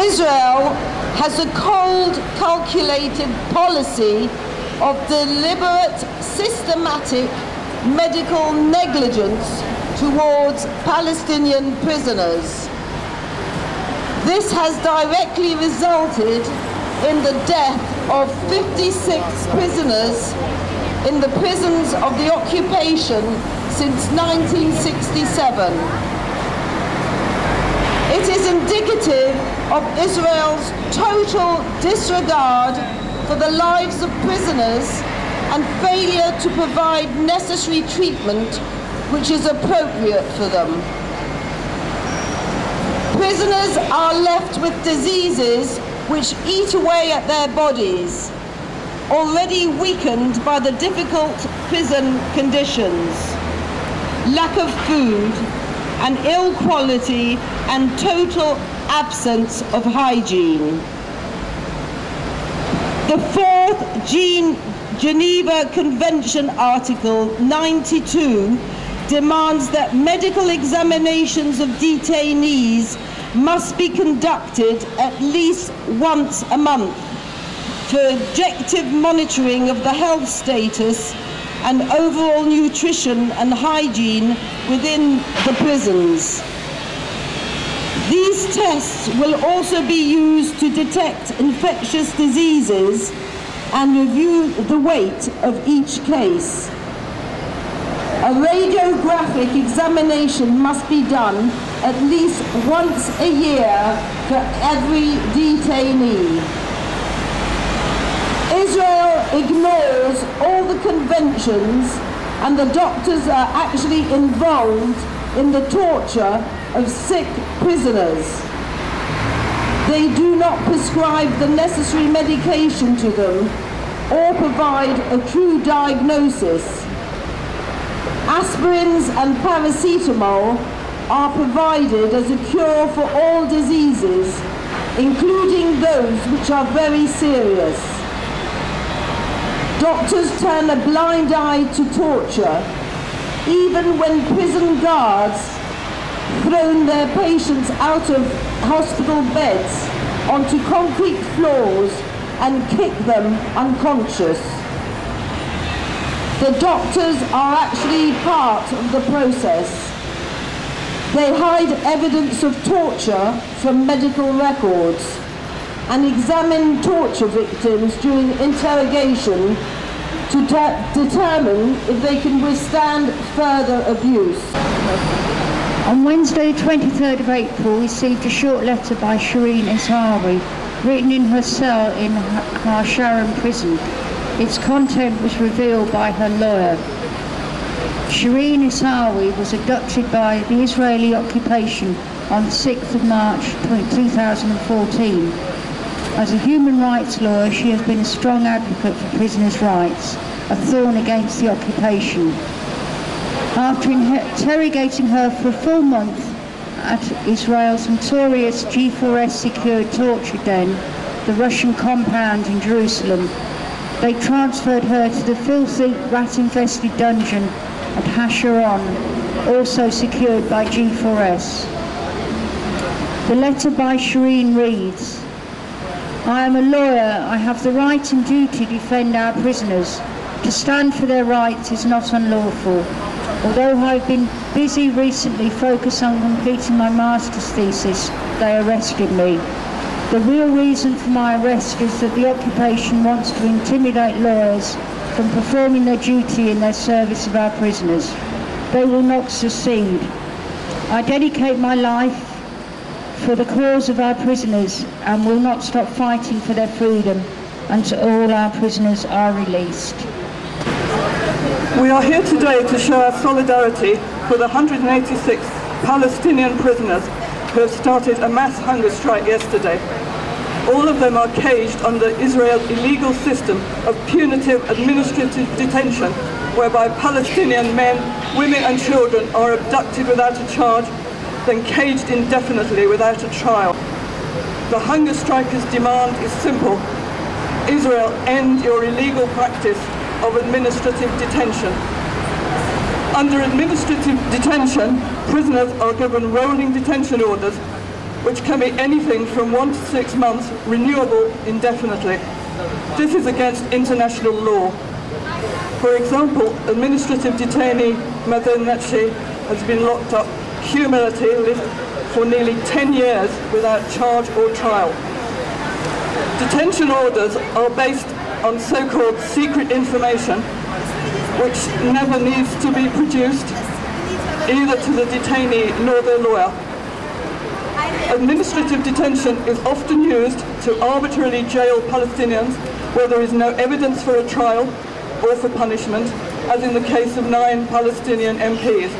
Israel has a cold, calculated policy of deliberate, systematic medical negligence towards Palestinian prisoners. This has directly resulted in the death of 56 prisoners in the prisons of the occupation since 1967. It is indicative of Israel's total disregard for the lives of prisoners and failure to provide necessary treatment which is appropriate for them. Prisoners are left with diseases which eat away at their bodies, already weakened by the difficult prison conditions, lack of food, and ill quality and total absence of hygiene. The Fourth Geneva Convention Article 92 demands that medical examinations of detainees must be conducted at least once a month for objective monitoring of the health status and overall nutrition and hygiene within the prisons. These tests will also be used to detect infectious diseases and review the weight of each case. A radiographic examination must be done at least once a year for every detainee. Israel ignores all the conventions, and the doctors are actually involved in the torture of sick prisoners. They do not prescribe the necessary medication to them or provide a true diagnosis. Aspirins and paracetamol are provided as a cure for all diseases, including those which are very serious. Doctors turn a blind eye to torture, even when prison guards thrown their patients out of hospital beds onto concrete floors and kick them unconscious. The doctors are actually part of the process. They hide evidence of torture from medical records and examine torture victims during interrogation to determine if they can withstand further abuse. On Wednesday, 23rd of April, we received a short letter by Shireen Isari, written in her cell in Har Sharon prison. Its content was revealed by her lawyer. Shireen Isari was abducted by the Israeli occupation on 6th of March 2014. As a human rights lawyer, she has been a strong advocate for prisoners' rights, a thorn against the occupation. After interrogating her for a full month at Israel's notorious G4S secured torture den, the Russian compound in Jerusalem, they transferred her to the filthy, rat-infested dungeon at Hasharon, also secured by G4S. The letter by Shireen reads, "I am a lawyer. I have the right and duty to defend our prisoners. To stand for their rights is not unlawful. Although I've been busy recently focused on completing my master's thesis, they arrested me. The real reason for my arrest is that the occupation wants to intimidate lawyers from performing their duty in their service of our prisoners. They will not succeed. I dedicate my life for the cause of our prisoners and will not stop fighting for their freedom until all our prisoners are released." We are here today to show our solidarity for the 186 Palestinian prisoners who have started a mass hunger strike yesterday. All of them are caged under Israel's illegal system of punitive administrative detention, whereby Palestinian men, women and children are abducted without a charge, then caged indefinitely without a trial. The hunger strikers' demand is simple. Israel, end your illegal practice of administrative detention. Under administrative detention, prisoners are given rolling detention orders which can be anything from 1 to 6 months, renewable indefinitely. This is against international law. For example, administrative detainee Mazen Netshi has been locked up cumulatively for nearly 10 years without charge or trial. Detention orders are based on so-called secret information, which never needs to be produced either to the detainee nor their lawyer. Administrative detention is often used to arbitrarily jail Palestinians where there is no evidence for a trial or for punishment, as in the case of 9 Palestinian MPs.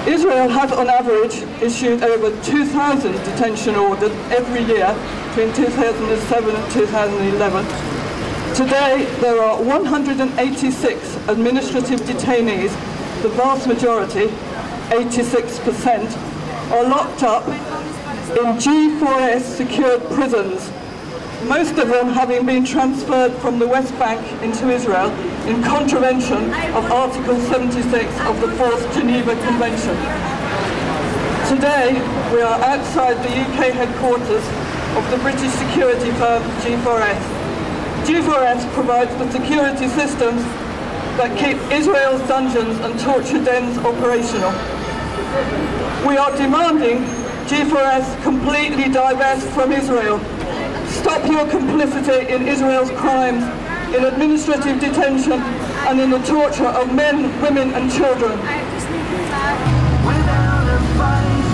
Israel has on average issued over 2,000 detention orders every year between 2007 and 2011. Today there are 186 administrative detainees, the vast majority, 86%, are locked up in G4S secured prisons, most of them having been transferred from the West Bank into Israel in contravention of Article 76 of the 4th Geneva Convention. Today, we are outside the UK headquarters of the British security firm G4S. G4S provides the security systems that keep Israel's dungeons and torture dens operational. We are demanding G4S completely divest from Israel. Stop your complicity in Israel's crimes, in administrative detention, and in the torture of men, women, and children. Without a fight,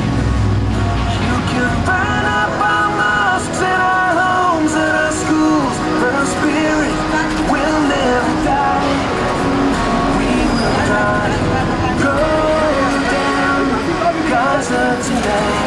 you can burn up our mosques and our homes and our schools, but our spirit will never die. We will not go down Gaza tonight.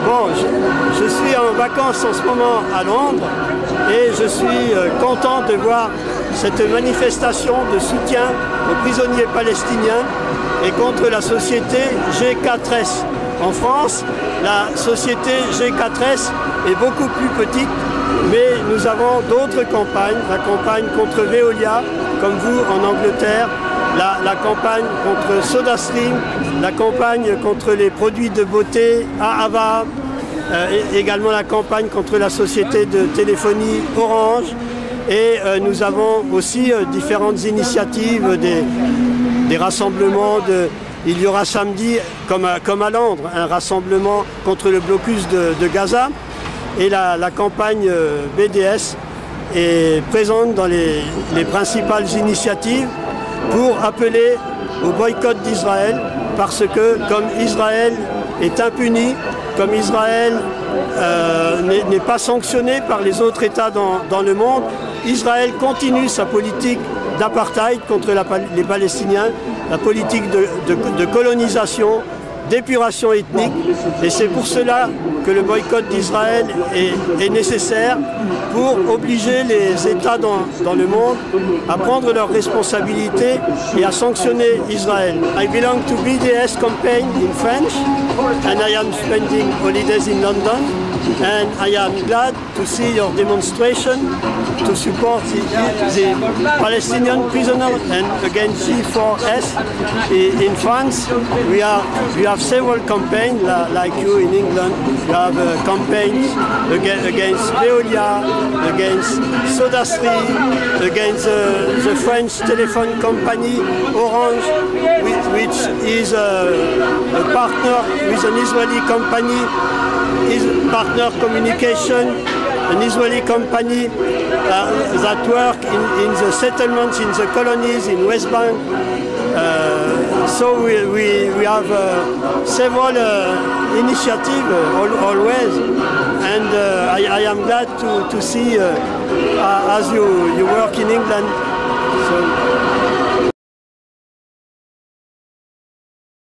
Bon, je suis en vacances en ce moment à Londres et je suis content de voir cette manifestation de soutien aux prisonniers palestiniens et contre la société G4S. En France, la société G4S est beaucoup plus petite, mais nous avons d'autres campagnes, la campagne contre Veolia, comme vous en Angleterre, la campagne contre SodaStream, la campagne contre les produits de beauté Ava, également la campagne contre la société de téléphonie Orange, et nous avons aussi différentes initiatives, des rassemblements. Il y aura samedi, comme à Londres, un rassemblement contre le blocus de Gaza, et la campagne BDS est présente dans les principales initiatives pour appeler au boycott d'Israël, parce que comme Israël est impuni, comme Israël n'est pas sanctionné par les autres États dans le monde, Israël continue sa politique d'apartheid contre les Palestiniens, la politique de colonisation, d'épuration ethnique, et c'est pour cela que le boycott d'Israël est nécessaire pour obliger les États dans le monde à prendre leurs responsabilités et à sanctionner Israël. I belong to BDS campaign in French and I am spending holidays in London, and I am glad to see your demonstration to support the Palestinian prisoners and against G4S. In France, we have several campaigns like you in England. You have campaigns against Veolia, against SodaStream, against the French telephone company Orange, which is a partner with an Israeli company, is partner communication, an Israeli company that work in the settlements, in the colonies, in West Bank. So we have several initiatives always, and I am glad to see as you work in England. So.